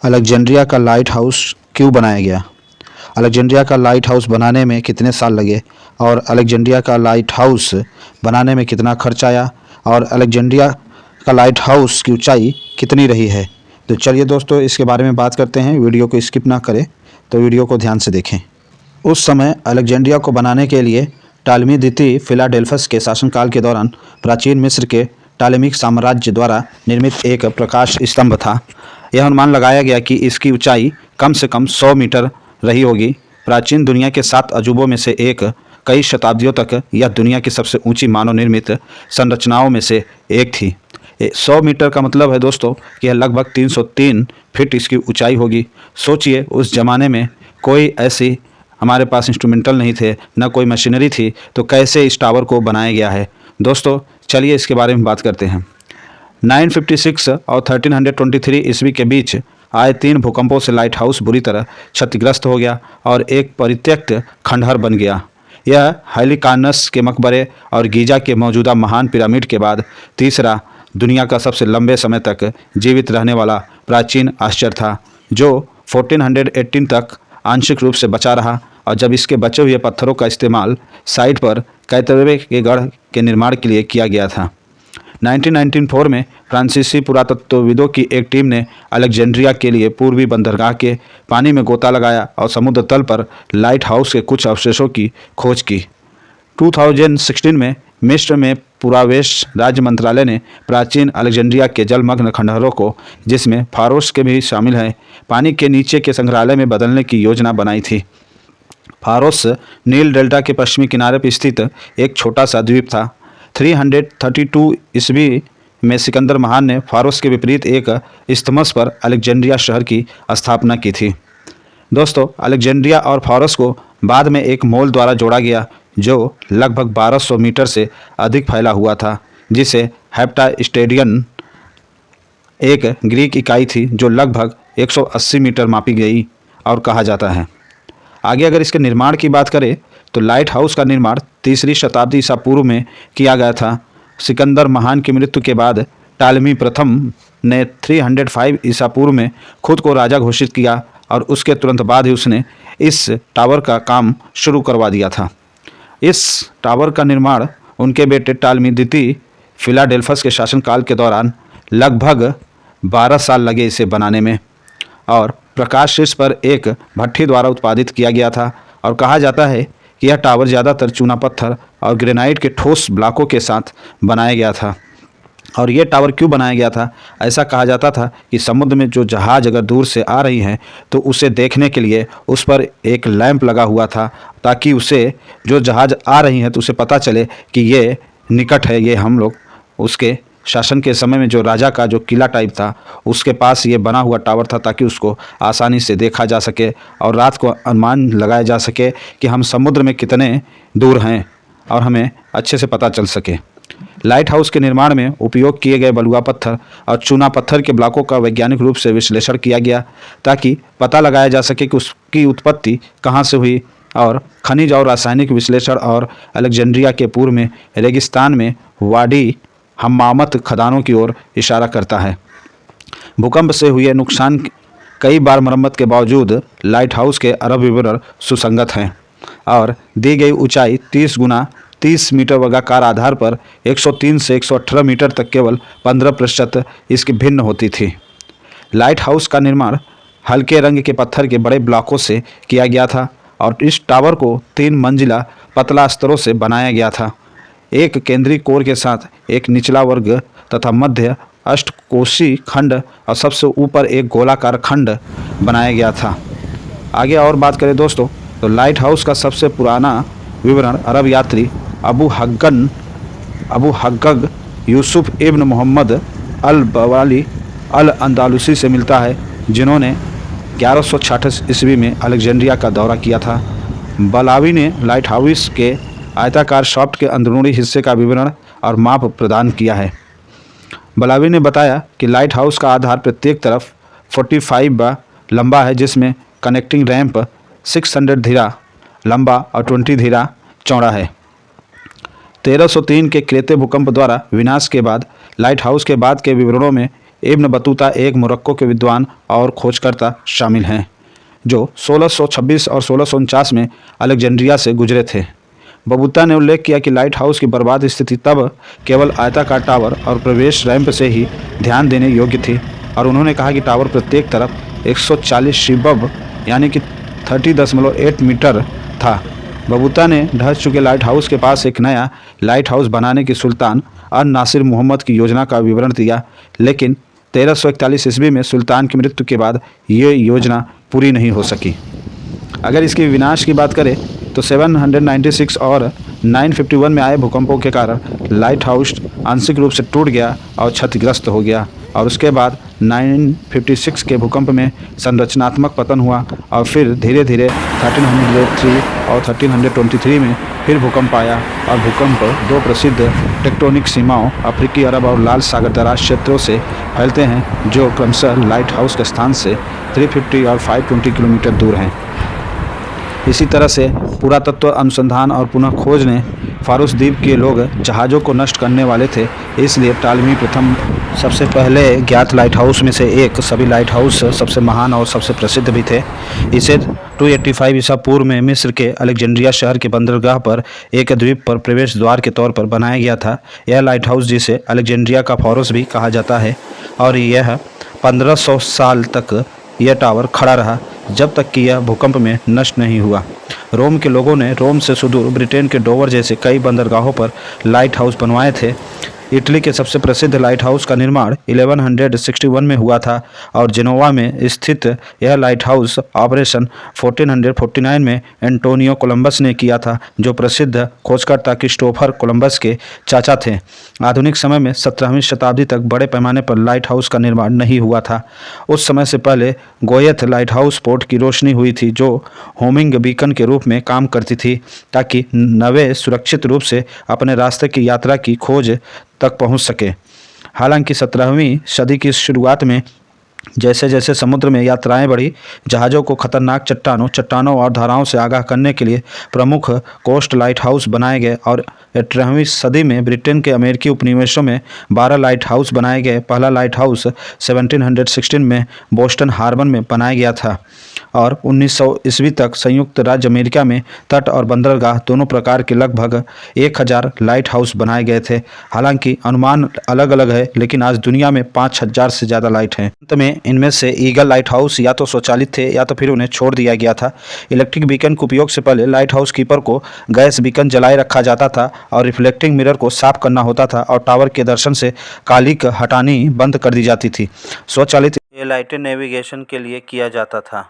Alexandria का light house क्यों बनाया गया? अलेक्जेंड्रिया का लाइट हाउस बनाने में कितने साल लगे और अलेक्जेंड्रिया का लाइट हाउस बनाने में कितना खर्च आया और अलेक्जेंड्रिया का लाइट हाउस की ऊंचाई कितनी रही है? तो चलिए दोस्तों, इसके बारे में बात करते हैं। वीडियो को स्किप ना करें, तो वीडियो को ध्यान से देखें। उस समय अलेक्जेंड्रिया को बनाने के लिए टालमी द्वितीय फिलाडेल्फस के शासनकाल के दौरान प्राचीन मिस्र के टालेमिक साम्राज्य द्वारा निर्मित एक प्रकाश स्तंभ था। यह अनुमान लगाया गया कि इसकी ऊंचाई कम से कम 100 मीटर रही होगी। प्राचीन दुनिया के 7 अजूबों में से एक, कई शताब्दियों तक यह दुनिया की सबसे ऊंची मानव निर्मित संरचनाओं में से एक थी। 100 मीटर का मतलब है दोस्तों कि यह लगभग 303 फीट इसकी ऊंचाई होगी। सोचिए, उस ज़माने में कोई ऐसी हमारे पास इंस्ट्रूमेंटल नहीं थे, न कोई मशीनरी थी, तो कैसे इस टावर को बनाया गया है। दोस्तों चलिए इसके बारे में बात करते हैं। 956 और 1323 ईस्वी के बीच आए 3 भूकंपों से लाइट हाउस बुरी तरह क्षतिग्रस्त हो गया और एक परित्यक्त खंडहर बन गया। यह हेलिकार्नस के मकबरे और गीजा के मौजूदा महान पिरामिड के बाद तीसरा दुनिया का सबसे लंबे समय तक जीवित रहने वाला प्राचीन आश्चर्य था, जो 1418 तक आंशिक रूप से बचा रहा। और जब इसके बचे हुए पत्थरों का इस्तेमाल साइट पर कैतवे के गढ़ के निर्माण के लिए किया गया था। 1994 में फ्रांसीसी पुरातत्वविदों की एक टीम ने अलेक्जेंड्रिया के लिए पूर्वी बंदरगाह के पानी में गोता लगाया और समुद्र तल पर लाइट हाउस के कुछ अवशेषों की खोज की। 2016 में मिस्र में पुरावेश राज्य मंत्रालय ने प्राचीन अलेक्जेंड्रिया के जलमग्न खंडहरों को, जिसमें फारोस के भी शामिल हैं, पानी के नीचे के संग्रहालय में बदलने की योजना बनाई थी। फारोस नील डेल्टा के पश्चिमी किनारे पर स्थित एक छोटा सा द्वीप था। 332 ईस्वी में सिकंदर महान ने फारोस के विपरीत एक इस्थमस पर अलेक्जेंड्रिया शहर की स्थापना की थी। दोस्तों, अलेक्जेंड्रिया और फारोस को बाद में एक मोल द्वारा जोड़ा गया, जो लगभग 1200 मीटर से अधिक फैला हुआ था, जिसे हेप्टा स्टेडियन एक ग्रीक इकाई थी जो लगभग 180 मीटर मापी गई और कहा जाता है। आगे अगर इसके निर्माण की बात करें तो लाइट हाउस का निर्माण 3री शताब्दी ईसा पूर्व में किया गया था। सिकंदर महान की मृत्यु के बाद टालमी प्रथम ने 305 ईसा पूर्व में खुद को राजा घोषित किया और उसके तुरंत बाद ही उसने इस टावर का काम शुरू करवा दिया था। इस टावर का निर्माण उनके बेटे टालमी द्वितीय फिलाडेल्फस के शासनकाल के दौरान लगभग 12 साल लगे इसे बनाने में, और प्रकाश शीर्ष पर एक भट्ठी द्वारा उत्पादित किया गया था। और कहा जाता है कि यह टावर ज़्यादातर चूना पत्थर और ग्रेनाइट के ठोस ब्लॉकों के साथ बनाया गया था। और ये टावर क्यों बनाया गया था? ऐसा कहा जाता था कि समुद्र में जो जहाज़ अगर दूर से आ रही हैं तो उसे देखने के लिए उस पर एक लैंप लगा हुआ था, ताकि उसे जो जहाज़ आ रही हैं तो उसे पता चले कि ये निकट है, ये हम लोग उसके शासन के समय में जो राजा का जो किला टाइप था उसके पास ये बना हुआ टावर था, ताकि उसको आसानी से देखा जा सके और रात को अनुमान लगाया जा सके कि हम समुद्र में कितने दूर हैं और हमें अच्छे से पता चल सके। लाइट हाउस के निर्माण में उपयोग किए गए बलुआ पत्थर और चूना पत्थर के ब्लॉकों का वैज्ञानिक रूप से विश्लेषण किया गया, ताकि पता लगाया जा सके कि उसकी उत्पत्ति कहाँ से हुई। और खनिज और रासायनिक विश्लेषण और अलेक्जेंड्रिया के पूर्व में रेगिस्तान में वाडी हम्मामत खदानों की ओर इशारा करता है। भूकंप से हुए नुकसान कई बार मरम्मत के बावजूद लाइट हाउस के अरब विवरण सुसंगत हैं और दी गई ऊंचाई 30 गुना 30 मीटर वर्गाकार आधार पर 103 से 118 मीटर तक केवल 15% इसकी भिन्न होती थी। लाइट हाउस का निर्माण हल्के रंग के पत्थर के बड़े ब्लॉकों से किया गया था और इस टावर को 3 मंजिला पतला स्तरों से बनाया गया था। एक केंद्रीय कोर के साथ एक निचला वर्ग तथा मध्य अष्टकोशीय खंड और सबसे ऊपर एक गोलाकार खंड बनाया गया था। आगे और बात करें दोस्तों, तो लाइट हाउस का सबसे पुराना विवरण अरब यात्री अबू हग्गग यूसुफ इब्न मोहम्मद अल बवाली अल अंदालुसी से मिलता है, जिन्होंने 1166 ईस्वी में अलेक्जेंड्रिया का दौरा किया था। बलावी ने लाइट हाउस के आयताकार शाफ्ट के अंदरूनी हिस्से का विवरण और माप प्रदान किया है। बलावी ने बताया कि लाइट हाउस का आधार प्रत्येक तरफ 45 लंबा है, जिसमें कनेक्टिंग रैंप 600 धीरा लंबा और 20 धीरा चौड़ा है। 1303 के क्रेते भूकंप द्वारा विनाश के बाद लाइट हाउस के बाद के विवरणों में इब्न बतूता एक मोरक्को के विद्वान और खोजकर्ता शामिल हैं जो 1626 और 1649 में अलेक्जेंड्रिया से गुजरे थे। बतूता ने उल्लेख किया कि लाइट हाउस की बर्बाद स्थिति तब केवल आयताकार टावर और प्रवेश रैंप से ही ध्यान देने योग्य थी, और उन्होंने कहा कि टावर प्रत्येक तरफ 140 शिबब यानी कि 30.8 मीटर था। बतूता ने ढह चुके लाइट हाउस के पास एक नया लाइट हाउस बनाने की सुल्तान अन नासिर मोहम्मद की योजना का विवरण दिया, लेकिन 1341 ईस्वी में सुल्तान की मृत्यु के बाद ये योजना पूरी नहीं हो सकी। अगर इसके विनाश की बात करें तो 796 और 951 में आए भूकंपों के कारण लाइट हाउस आंशिक रूप से टूट गया और क्षतिग्रस्त हो गया, और उसके बाद 956 के भूकंप में संरचनात्मक पतन हुआ और फिर धीरे धीरे 1303 और 1323 में फिर भूकंप आया। और भूकंप दो प्रसिद्ध टेक्टोनिक सीमाओं अफ्रीकी अरब और लाल सागर दराज क्षेत्रों से फैलते हैं जो क्रमशः लाइट हाउस के स्थान से 350 और 520 किलोमीटर दूर हैं। इसी तरह से पुरातत्व अनुसंधान और पुनः खोज ने फारस द्वीप के लोग जहाज़ों को नष्ट करने वाले थे, इसलिए टालमी प्रथम सबसे पहले ज्ञात लाइट हाउस में से एक, सभी लाइट हाउस सबसे महान और सबसे प्रसिद्ध भी थे। इसे 285 ईसा पूर्व में मिस्र के अलेक्जेंड्रिया शहर के बंदरगाह पर एक द्वीप पर प्रवेश द्वार के तौर पर बनाया गया था। यह लाइट हाउस, जिसे अलेक्जेंड्रिया का फारस भी कहा जाता है, और यह 1500 साल तक यह टावर खड़ा रहा जब तक कि यह भूकंप में नष्ट नहीं हुआ। रोम के लोगों ने रोम से सुदूर ब्रिटेन के डोवर जैसे कई बंदरगाहों पर लाइट हाउस बनवाए थे। इटली के सबसे प्रसिद्ध लाइट हाउस का निर्माण 1161 में हुआ था, और जेनोवा में स्थित यह लाइट हाउस ऑपरेशन 1449 में एंटोनियो कोलंबस ने किया था, जो प्रसिद्ध खोजकर्ता क्रिस्टोफर कोलंबस के चाचा थे। आधुनिक समय में 17वीं शताब्दी तक बड़े पैमाने पर लाइट हाउस का निर्माण नहीं हुआ था। उस समय से पहले गोयथ लाइट हाउस पोर्ट की रोशनी हुई थी, जो होमिंग बीकन के रूप में काम करती थी, ताकि नवे सुरक्षित रूप से अपने रास्ते की यात्रा की खोज तक पहुंच सके। हालांकि 17वीं सदी की शुरुआत में जैसे जैसे समुद्र में यात्राएं बढ़ी, जहाज़ों को खतरनाक चट्टानों और धाराओं से आगाह करने के लिए प्रमुख कोस्ट लाइट हाउस बनाए गए, और 18वीं सदी में ब्रिटेन के अमेरिकी उपनिवेशों में 12 लाइट हाउस बनाए गए। पहला लाइट हाउस 1716 में बोस्टन हार्बर में बनाया गया था, और 1900 ईस्वी तक संयुक्त राज्य अमेरिका में तट और बंदरगाह दोनों प्रकार के लगभग 1000 लाइट हाउस बनाए गए थे। हालांकि अनुमान अलग अलग है, लेकिन आज दुनिया में 5000 से ज़्यादा लाइट हैं। अंत में इनमें से ईगल लाइट हाउस या तो स्वचालित थे या तो फिर उन्हें छोड़ दिया गया था। इलेक्ट्रिक बीकन के उपयोग से पहले लाइट हाउस कीपर को गैस बीकन जलाए रखा जाता था, और रिफ्लेक्टिंग मिरर को साफ करना होता था, और टावर के दर्शन से कालिक हटानी बंद कर दी जाती थी। स्वचालित ये लाइटें नेविगेशन के लिए किया जाता था।